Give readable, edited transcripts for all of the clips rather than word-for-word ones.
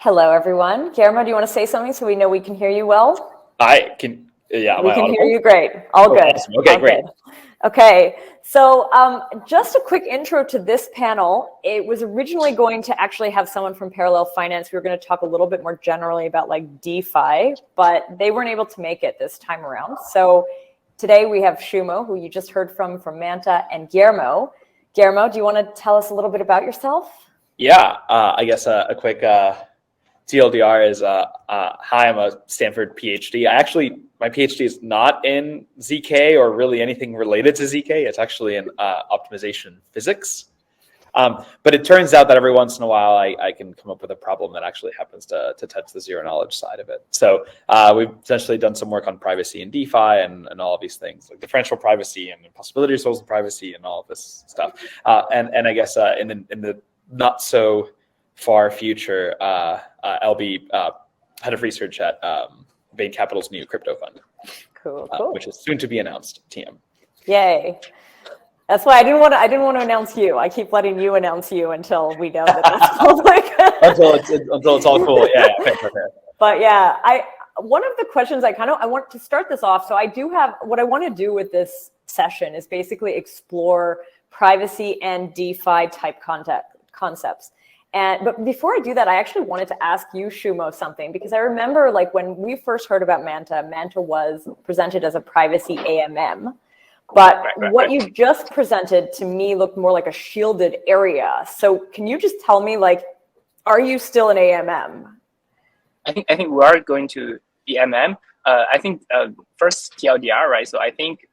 Hello, everyone. Guillermo, do you want to say something so we know we can hear you well? I can, yeah. We can hear you great. All good. Awesome. Okay, all great. Good. Okay, so just a quick intro to this panel. It was originally going to actually have someone from Parallel Finance. We were going to talk a little bit more generally about like DeFi, but they weren't able to make it this time around. So today we have Shumo, who you just heard from Manta, and Guillermo. Guillermo, do you want to tell us a little bit about yourself? Yeah, I guess a quick TLDR is, hi, I'm a Stanford PhD. My PhD is not in ZK or really anything related to ZK. It's actually in optimization physics. But it turns out that every once in a while, I can come up with a problem that actually happens to touch the zero knowledge side of it. So we've essentially done some work on privacy and DeFi and all of these things, like differential privacy and possibility results of privacy and all of this stuff. And I guess in the not so far future, I'll be head of research at Bain Capital's new crypto fund, Cool. which is soon to be announced. TM. Yay! That's why I didn't want to announce you. I keep letting you announce you until we know that it's public. until it's all cool. Yeah. Fair. But yeah, one of the questions I want to start this off. So I do have what I want to do with this session is basically explore privacy and DeFi type concepts. But before I do that, I actually wanted to ask you, Shumo, something, because I remember like when we first heard about Manta was presented as a privacy AMM, but what you just presented to me looked more like a shielded area. So can you just tell me, like, are you still an AMM? I think we are going to be MM. I think first TLDR, right? So I think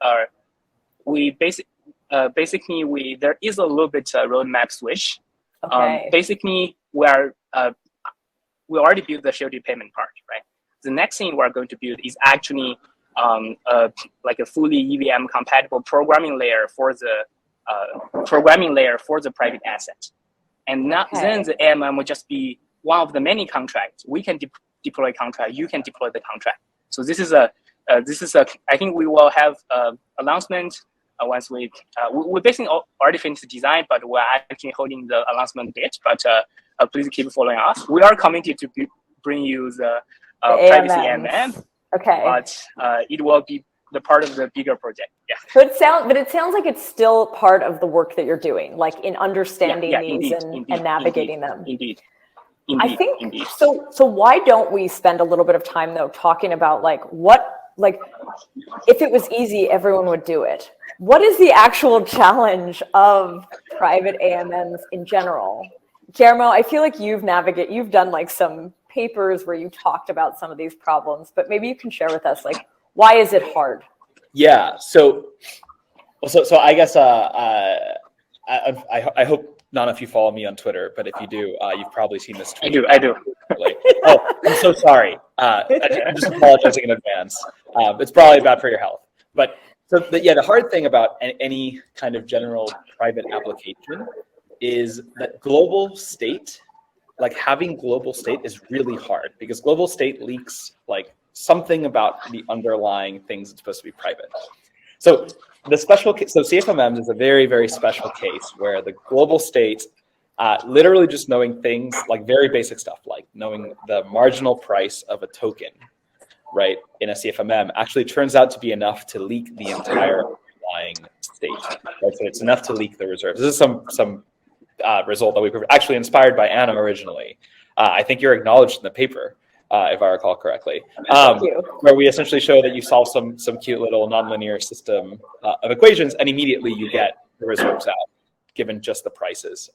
we basically there is a little bit roadmap switch. Okay. Basically, we already built the shielded payment part, right? The next thing we're going to build is actually like a fully EVM compatible programming layer for the private asset, and then the AMM will just be one of the many contracts. We can deploy contract. You can deploy the contract. So this is a I think we will have announcement. Once we basically already finished the design, but we're actually holding the announcement date. But please keep following us. We are committed to bring you the privacy AMM. Okay. But it will be the part of the bigger project. Yeah. But it sounds like it's still part of the work that you're doing, like in understanding these and navigating them. Indeed. I think so. So why don't we spend a little bit of time though talking about if it was easy, everyone would do it. What is the actual challenge of private AMMs in general? Guillermo, I feel like you've done like some papers where you talked about some of these problems, but maybe you can share with us, like, why is it hard? Yeah. So I guess I hope none of you follow me on Twitter, but if you do, you've probably seen this tweet. I do. Oh, I'm so sorry. I'm just apologizing in advance. It's probably bad for your health. But the hard thing about any kind of general private application is that global state, like having global state is really hard because global state leaks like something about the underlying things that's supposed to be private. So the special case, so CFMMs is a very, very special case where the global state, literally just knowing things like very basic stuff, like knowing the marginal price of a token, right, in a CFMM actually turns out to be enough to leak the entire underlying state. Right? So it's enough to leak the reserves. This is some result that we actually inspired by Anna originally. I think you're acknowledged in the paper, if I recall correctly, where we essentially show that you solve some cute little nonlinear system of equations, and immediately you get the reserves out, given just the prices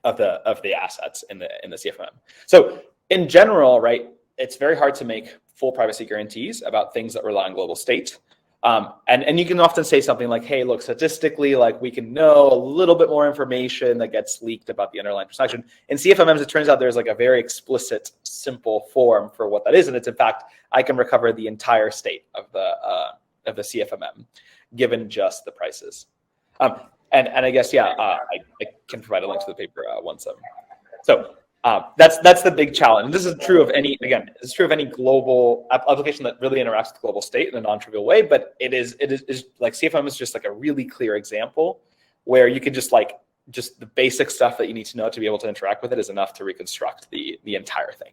of the assets in the CFMM. So in general, right, it's very hard to make full privacy guarantees about things that rely on global state. And you can often say something like, hey, look, statistically, like we can know a little bit more information that gets leaked about the underlying transaction. In CFMMs, it turns out there's like a very explicit, simple form for what that is. And it's in fact, I can recover the entire state of the CFMM, given just the prices. And I guess, I can provide a link to the paper once. So that's the big challenge. And this is true of any global application that really interacts with global state in a non-trivial way. But it is like CFM is just like a really clear example where you can just like just the basic stuff that you need to know to be able to interact with it is enough to reconstruct the entire thing.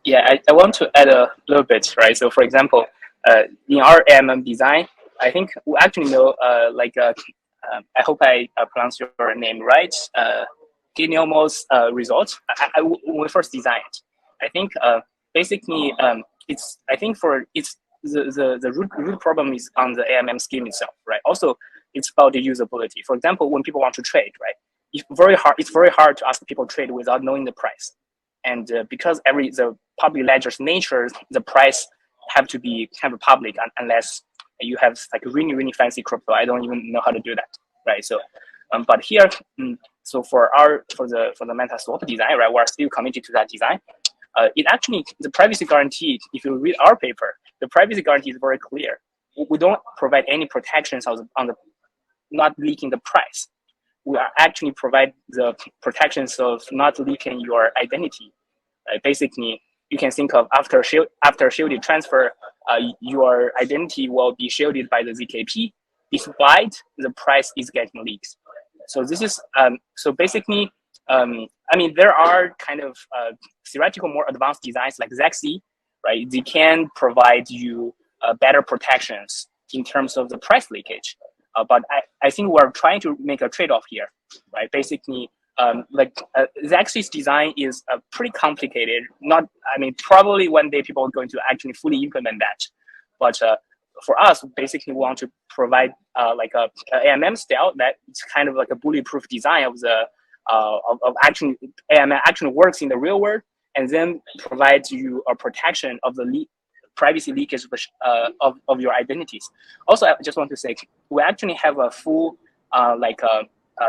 Yeah, I want to add a little bit, right? So for example, in our AMM design, I think we actually know, I hope I pronounce your name right, Guillermo's result. When we first designed, I think basically the root problem is on the AMM scheme itself, right? Also, it's about the usability. For example, when people want to trade, right, it's very hard to ask people to trade without knowing the price. And because the public ledger's nature, the price have to be kind of public unless you have like a really, really fancy crypto. I don't even know how to do that, right? So, but here, so for the MetaSwap design, right, we're still committed to that design. It actually, the privacy guarantee, if you read our paper, the privacy guarantee is very clear. We don't provide any protections on the not leaking the price. We are actually provide the protections of not leaking your identity. Basically, you can think of after shielded transfer, your identity will be shielded by the ZKP, despite the price is getting leaked. So this is so basically, I mean, there are kind of theoretical more advanced designs like ZKV, right? They can provide you better protections in terms of the price leakage. But I think we're trying to make a trade-off here, right? Basically, ZKV's design is pretty complicated. Probably one day people are going to actually fully implement that. But for us, basically, we want to provide like a AMM style that it's kind of like a bulletproof design of the of actually AMM actually works in the real world, and then provides you a protection of the privacy leakage of your identities. Also, I just want to say we actually have a full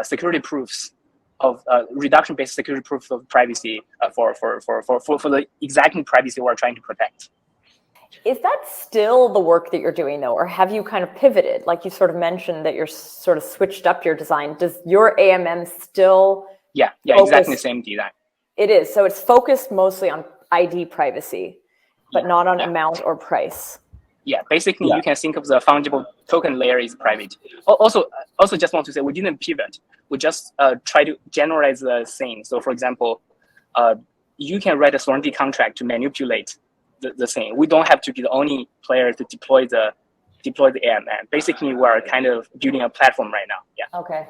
security proofs of reduction-based security proofs of privacy for the exact privacy we're trying to protect. Is that still the work that you're doing though, or have you kind of pivoted? Like you sort of mentioned that you're sort of switched up your design. Does your AMM still? Yeah, exactly the same design. It is. So it's focused mostly on ID privacy, but not on amount or price. Yeah, basically you can think of the fungible token layer is private. Also just want to say we didn't pivot. We just try to generalize the thing. So for example, you can write a sovereignty contract to manipulate the thing. We don't have to be the only player to deploy the AMM. Basically, we're kind of building a platform right now. Yeah. Okay.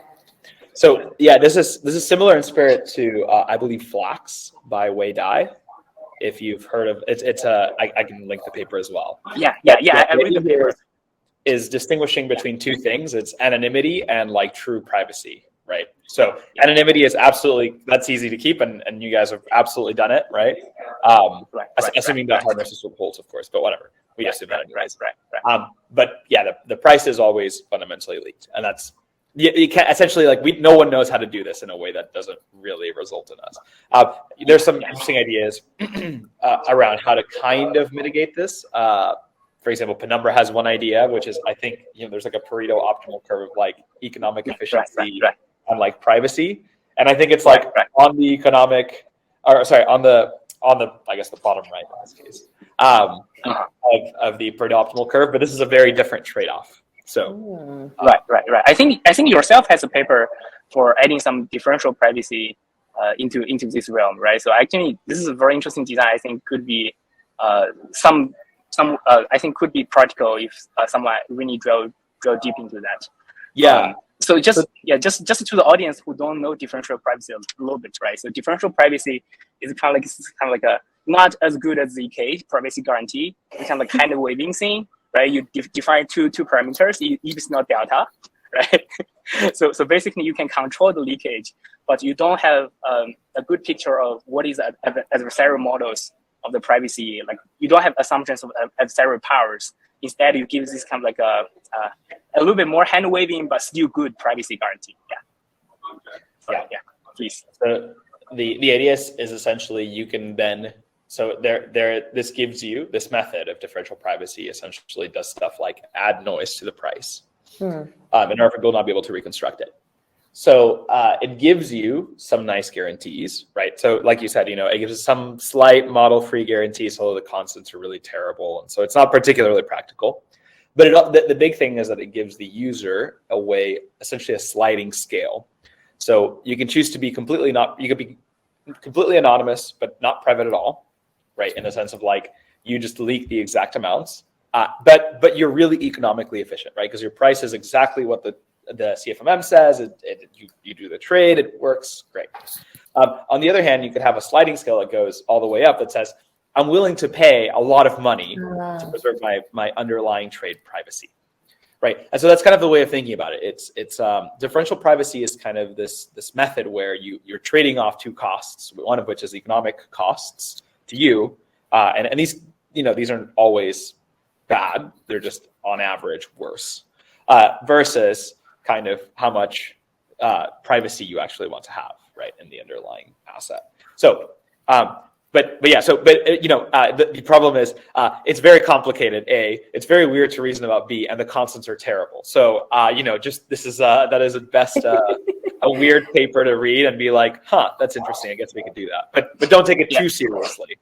So yeah, this is similar in spirit to I believe Flax by Wei Dai. If you've heard of it, I can link the paper as well. Yeah. I read the paper. Is distinguishing between two things. It's anonymity and like true privacy, right? So anonymity is absolutely, that's easy to keep, and you guys have absolutely done it, right? Assuming that hardness holds, of course, but whatever. We assume that anyways. Right. But yeah, the price is always fundamentally leaked, and that's you can't essentially no one knows how to do this in a way that doesn't really result in us. There's some interesting ideas around how to kind of mitigate this. For example, Penumbra has one idea, which is I think there's like a Pareto optimal curve of like economic efficiency and like privacy, and I think it's like on the economic, or sorry, on the I guess the bottom right in this case of the Pareto optimal curve, but this is a very different trade-off. So right. I think yourself has a paper for adding some differential privacy into this realm, right? So actually, this is a very interesting design. I think could be some I think could be practical if someone really drill deep into that. Yeah. So just to the audience who don't know differential privacy a little bit, right? So differential privacy is kind of like a not as good as ZK privacy guarantee. It's kind of like hand waving thing, right? You define two parameters, is not delta, right? so basically you can control the leakage, but you don't have a good picture of what is adversarial models of the privacy. Like you don't have assumptions of adversarial powers. Instead, you give this kind of like a little bit more hand waving, but still good privacy guarantee. Yeah. Please. So the idea is essentially you can then this gives you this method of differential privacy essentially does stuff like add noise to the price in order for people not be able to reconstruct it. So it gives you some nice guarantees, right? So like you said, it gives us some slight model-free guarantees, although the constants are really terrible. And so it's not particularly practical. But the big thing is that it gives the user a way, essentially a sliding scale, So you can choose to be you could be completely anonymous, but not private at all, right? In the sense of like, you just leak the exact amounts, but you're really economically efficient, right? Because your price is exactly what the CFMM says. You do the trade, it works great. On the other hand, you could have a sliding scale that goes all the way up that says, I'm willing to pay a lot of money to preserve my underlying trade privacy. Right, and so that's kind of the way of thinking about it. It's differential privacy is kind of this method where you're trading off two costs, one of which is economic costs to you, and these aren't always bad; they're just on average worse, versus kind of how much privacy you actually want to have, right, in the underlying asset. So. The problem is it's very complicated. It's very weird to reason about B, and the constants are terrible. So that is at best a weird paper to read and be like, huh, that's interesting. I guess we could do that, but don't take it too seriously.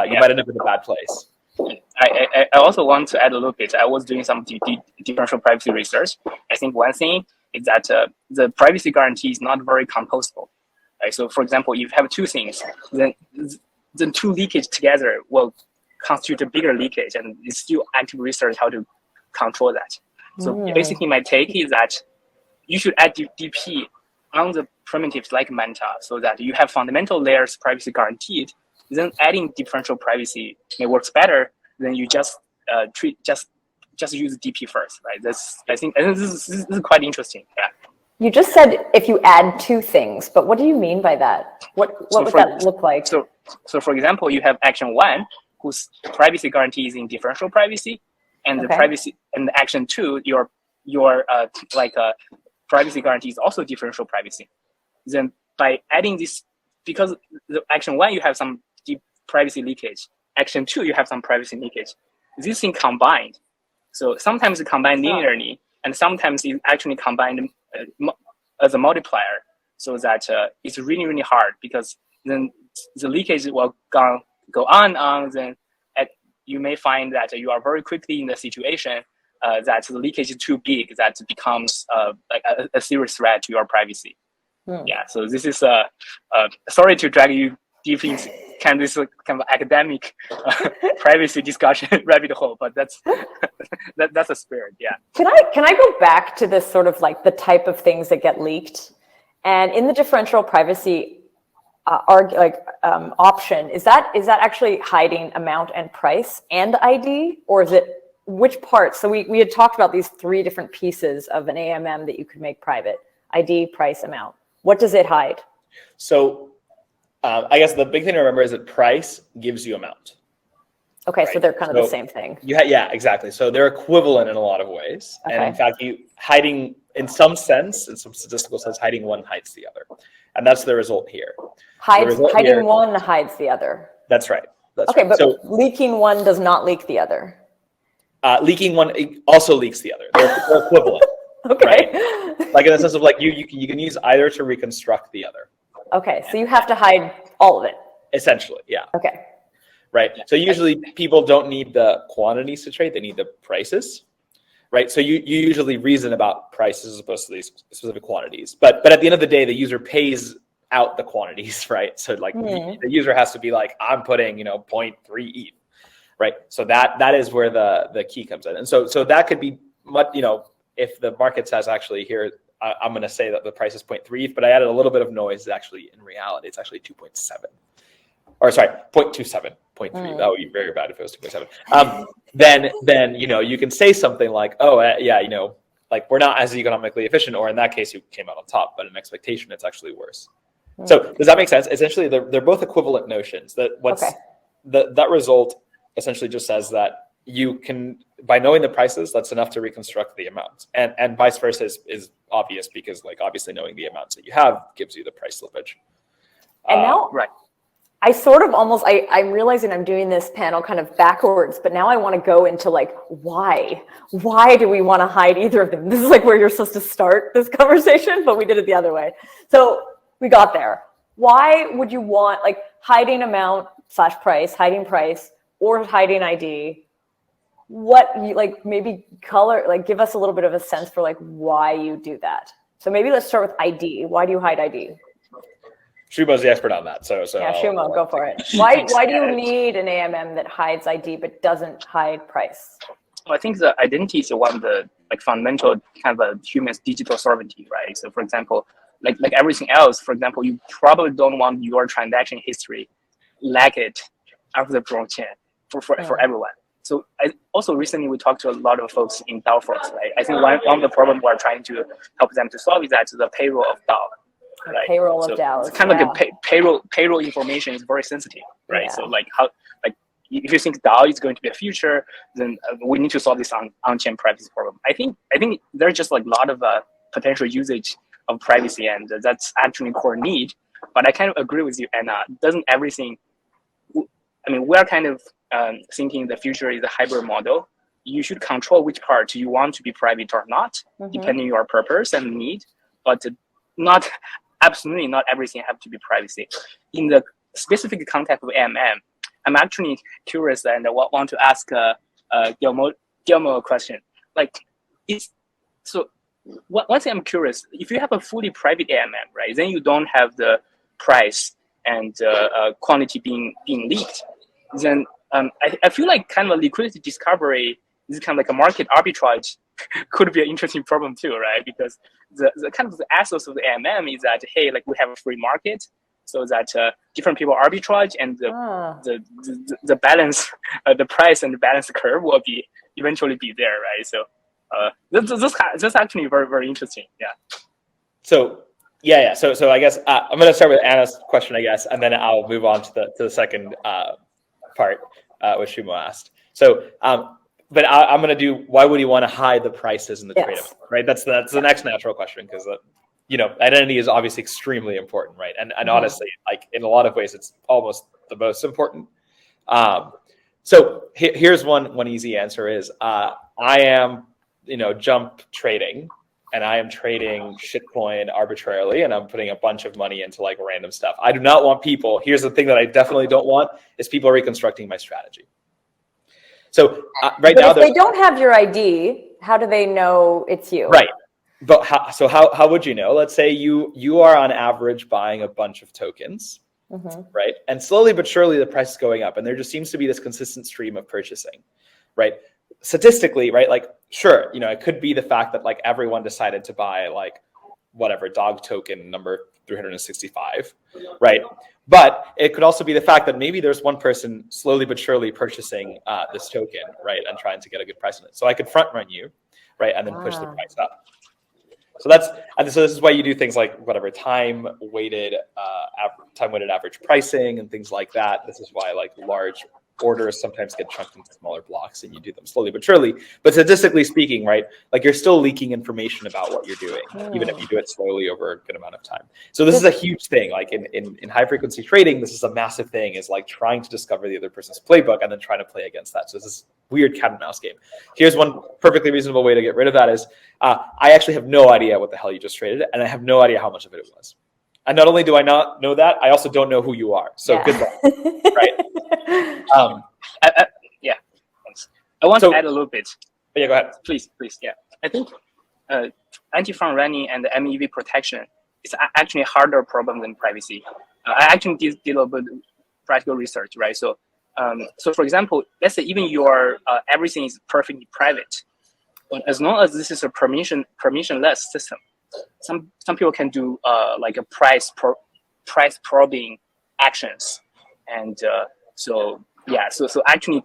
You might end up in a bad place. I also want to add a little bit. I was doing some differential privacy research. I think one thing is that the privacy guarantee is not very composable. Right? So, for example, if you have two things, then the two leakage together will constitute a bigger leakage, and it's still active research how to control that. So basically my take is that you should add DP on the primitives like Manta so that you have fundamental layers privacy guaranteed. Then adding differential privacy may works better than you just use DP first, right? I think this is quite interesting. Yeah. You just said if you add two things, but what do you mean by that? What would that look like? So for example, you have action 1, whose privacy guarantee is in differential privacy, and the privacy and the action 2, your privacy guarantee is also differential privacy. Then by adding this, because the action 1 you have some deep privacy leakage, action 2 you have some privacy leakage. This thing combined. So sometimes it combined linearly, and sometimes it actually combined as a multiplier, so that it's really, really hard, because then the leakage will go on, then you may find that you are very quickly in the situation that the leakage is too big, that it becomes like a serious threat to your privacy. Yeah, so this is sorry to drag you deep into kind of academic privacy discussion rabbit hole, but that's that's a spirit. Yeah. Can I go back to this sort of like the type of things that get leaked, and in the differential privacy option, is that actually hiding amount and price and ID, or is it which parts? So we had talked about these 3 different pieces of an AMM that you could make private: ID, price, amount. What does it hide? So I guess the big thing to remember is that price gives you amount. Okay, right? So they're kind of the same thing. Yeah, exactly. So they're equivalent in a lot of ways. Okay. And in fact, hiding, in some sense, in some statistical sense, hiding one hides the other. And that's the result here. Hiding one hides the other. That's right. Okay, but so, leaking one does not leak the other. Leaking one also leaks the other. They're equivalent. Okay. Right? Like in the sense of like you can use either to reconstruct the other. Okay, so you have to hide all of it. Essentially, yeah. Okay. Right. So usually people don't need the quantities to trade; they need the prices. Right. So you usually reason about prices as opposed to these specific quantities. But at the end of the day, the user pays out the quantities, right? So like the user has to be like, I'm putting 0.3 ETH, right? So that is where the key comes in, and so that could be if the market says actually here. I'm going to say that the price is 0.3 ETH, but I added a little bit of noise. Actually, in reality, it's actually 2.7. Or sorry, 0.27, 0.3. That would be very bad if it was 2.7. Then you can say something like, oh, like we're not as economically efficient, or in that case, you came out on top, but in expectation, it's actually worse. So does that make sense? Essentially, they're both equivalent notions. That result essentially just says that you can, by knowing the prices, that's enough to reconstruct the amounts, and vice versa is obvious, because like obviously knowing the amounts that you have gives you the price slippage. And now, right. I sort of almost, I'm realizing I'm doing this panel kind of backwards, but now I want to go into like, why do we want to hide either of them? This is like where you're supposed to start this conversation, but we did it the other way. So we got there. Why would you want like hiding amount / price, hiding price, or hiding ID? What you like, maybe color, like give us a little bit of a sense for like why you do that. So maybe let's start with ID. Why do you hide ID? Shumo's the expert on that. So yeah, Shumo, go for it. Why do you need an AMM that hides ID but doesn't hide price? Well, I think the identity is one of the fundamental kind of a human's digital sovereignty, right? So for example, like everything else, for example, you probably don't want your transaction history leaked after the blockchain for everyone. So also recently we talked to a lot of folks in DAO folks, right? I think one of the problems we're trying to help them to solve is that the payroll of DAO. Right? Payroll of DAOs. It's kind of like a payroll information is very sensitive, right? Yeah. So if you think DAO is going to be a future, then we need to solve this on-chain privacy problem. I think there's just like a lot of potential usage of privacy, and that's actually a core need. But I kind of agree with you, Anna. Doesn't everything? I mean, we're kind of thinking the future is a hybrid model. You should control which part you want to be private or not, depending on your purpose and need. But absolutely not everything have to be privacy. In the specific context of AMM, I'm actually curious and I want to ask Guillermo a question. One thing I'm curious, if you have a fully private AMM, right, then you don't have the price and quantity being leaked. Then I feel like kind of a liquidity discovery is kind of like a market arbitrage could be an interesting problem too, right? Because the kind of the essence of the AMM is that, hey, like we have a free market, so that different people arbitrage, and the balance, the price and the balance curve will eventually be there, right? So that's actually very, very interesting. Yeah. So yeah. So I guess I'm going to start with Anna's question, I guess, and then I'll move on to the second part, which Shumo asked. So but I'm going to do, why would you want to hide the prices in the trade, right? That's the next natural question, because identity is obviously extremely important, right? And honestly, like in a lot of ways, it's almost the most important. So here's one easy answer is I am jump trading, and I am trading shitcoin arbitrarily, and I'm putting a bunch of money into like random stuff. I do not want people. Here's the thing that I definitely don't want is people reconstructing my strategy. So now, if they don't have your ID, how do they know it's you? Right. But how would you know? Let's say you are on average buying a bunch of tokens, right? And slowly but surely the price is going up, and there just seems to be this consistent stream of purchasing, right? Statistically, right? Like, sure, it could be the fact that like everyone decided to buy like whatever dog token number 365, right? But it could also be the fact that maybe there's one person slowly but surely purchasing this token, right, and trying to get a good price on it. So I could front run you, right, and then push the price up. So this is why you do things like whatever time-weighted average pricing and things like that. This is why like large orders sometimes get chunked into smaller blocks, and you do them slowly but surely. But statistically speaking, right, like you're still leaking information about what you're doing, even if you do it slowly over a good amount of time. So this is a huge thing. Like in high frequency trading, this is a massive thing, is like trying to discover the other person's playbook and then trying to play against that. So this is weird cat and mouse game. Here's one perfectly reasonable way to get rid of that is I actually have no idea what the hell you just traded, and I have no idea how much of it was. And not only do I not know that, I also don't know who you are. So good luck, right? Yeah, thanks. I want to add a little bit. Yeah, go ahead. Please. Yeah, I think anti-front running and MEV protection is actually a harder problem than privacy. I actually did a little bit of practical research, right? So for example, let's say even your everything is perfectly private, but as long as this is a permissionless system, some people can do like a price probing actions, and so actually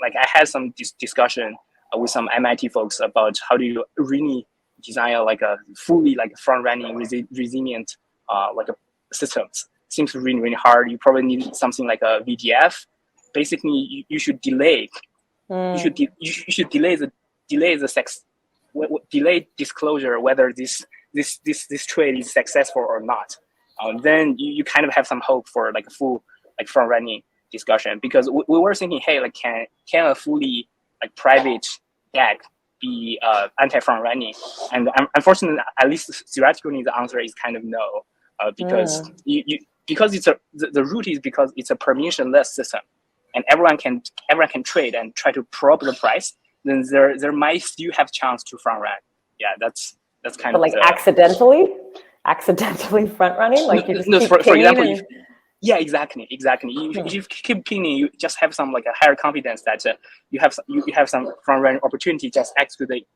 like I had some discussion with some MIT folks about how do you really design like a fully like front running resilient like a systems. Seems really, really hard. You probably need something like a VDF. Basically, you should delay. You should delay disclosure whether this trade is successful or not. Then you kind of have some hope for like a full like front running discussion, because we were thinking, hey, like can a fully like private DEX be anti-front running? And unfortunately, at least theoretically, the answer is kind of no, because because the root is because it's a permissionless system, and everyone can trade and try to probe the price. Then there might still have chance to front run. Yeah, that's That's kind But of like accidentally front running, like you just keep for example, pinging yeah, exactly. If you keep pinging, you just have some like a higher confidence that you have some front running opportunity. Just execute the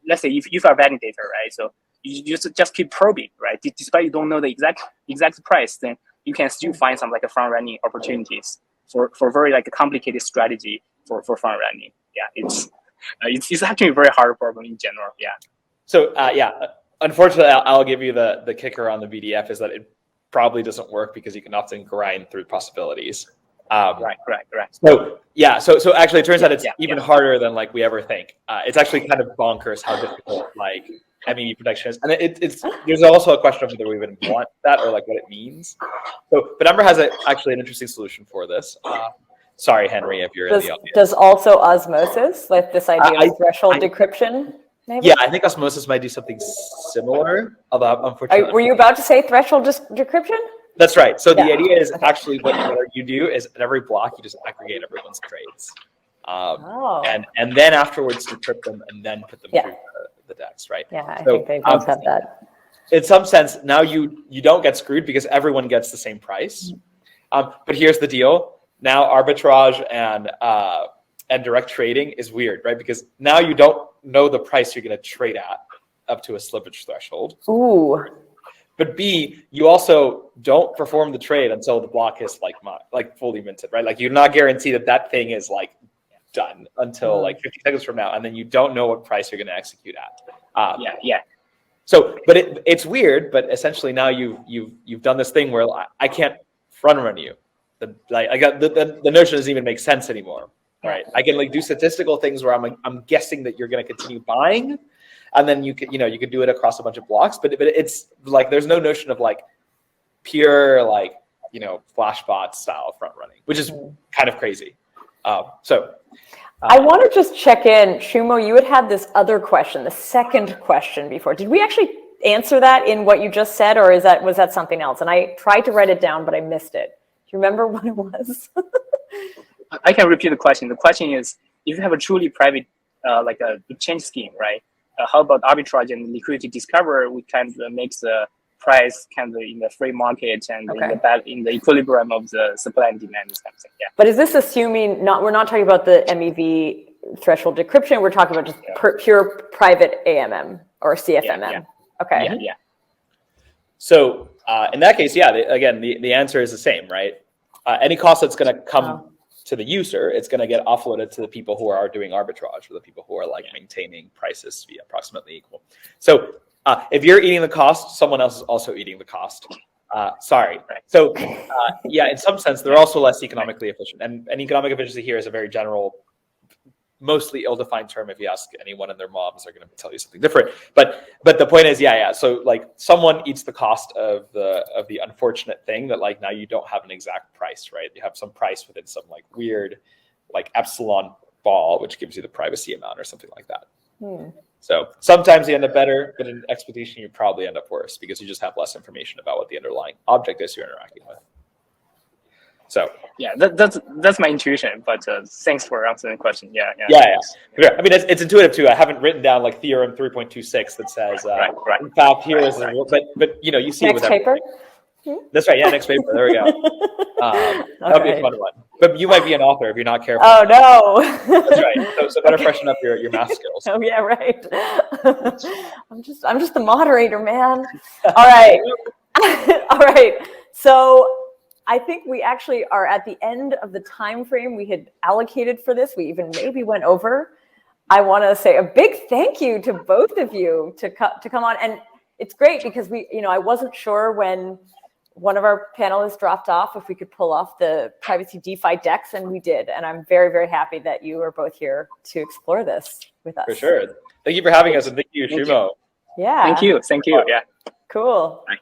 let's say if you are a validator, right? So you just keep probing, right? Despite you don't know the exact price, then you can still find some like a front running opportunities for very like a complicated strategy for front running. Yeah, it's actually a very hard problem in general. Yeah. So unfortunately, I'll give you the kicker on the VDF is that it probably doesn't work because you can often grind through possibilities. Right. So actually, it turns out it's even harder than like we ever think. It's actually kind of bonkers how difficult like MEV protection is, and there's also a question of whether we even want that or like what it means. So, but Ember has actually an interesting solution for this. Sorry, Henry, if you're in the audience. Does also osmosis, like this idea of threshold decryption? Maybe? Yeah, I think osmosis might do something similar, although unfortunately. Were you about to say threshold decryption? That's right. So the idea is actually what you do is at every block you just aggregate everyone's trades, and then afterwards decrypt them and then put them through the DEX, right? Yeah, I think they both have that. In some sense, now you don't get screwed because everyone gets the same price. But here's the deal: now arbitrage and direct trading is weird, right? Because now you don't know the price you're going to trade at up to a slippage threshold. Ooh. But B, you also don't perform the trade until the block is like fully minted, right? Like you're not guaranteed that thing is like done until like 50 seconds from now, and then you don't know what price you're going to execute at. So, but it's weird. But essentially, now you've done this thing where I can't front run you. The notion doesn't even make sense anymore, right? I can like do statistical things where I'm guessing that you're going to continue buying. And then you could do it across a bunch of blocks, but it's like there's no notion of like pure like flashbot style front running, which is kind of crazy. I want to just check in, Shumo. You had this other question, the second question before. Did we actually answer that in what you just said, or was that something else? And I tried to write it down, but I missed it. Do you remember what it was? I can repeat the question. The question is, if you have a truly private like a change scheme, right? How about arbitrage and liquidity discover? We kind of makes the price kind of in the free market and in the equilibrium of the supply and demand, this kind of thing. Yeah. But is this assuming we're not talking about the MEV threshold decryption? We're talking about just pure private AMM or CFMM. Yeah. Okay. Yeah. So in that case, again, the answer is the same, right? Any cost that's going to come to the user, it's going to get offloaded to the people who are doing arbitrage, or the people who are like maintaining prices to be approximately equal. So if you're eating the cost, someone else is also eating the cost. Sorry. So in some sense, they're also less economically efficient. And economic efficiency here is a very general, mostly ill-defined term. If you ask anyone and their moms, they're going to tell you something different. But the point is, so like someone eats the cost of the unfortunate thing that like now you don't have an exact price, right? You have some price within some like weird like epsilon ball, which gives you the privacy amount or something like that. So sometimes you end up better, but in exploitation you probably end up worse because you just have less information about what the underlying object is you're interacting with. So that's my intuition, but thanks for answering the question. Yeah. I mean, it's intuitive too. I haven't written down like theorem 3.26 that says, in fact, here is but you see next it with paper. That's right. Yeah, next paper. There we go. That'll be a fun one. But you might be an author if you're not careful. Oh no. That's right. So better freshen up your math skills. Oh yeah, right. I'm just the moderator, man. All right. All right. So I think we actually are at the end of the time frame we had allocated for this. We even maybe went over. I want to say a big thank you to both of you to come on, and it's great because I wasn't sure when one of our panelists dropped off if we could pull off the privacy DeFi DEX, and we did. And I'm very, very happy that you are both here to explore this with us. For sure. Thank you for having us, and thank you, Shumo. Yeah. Thank you. Yeah. Cool. Bye.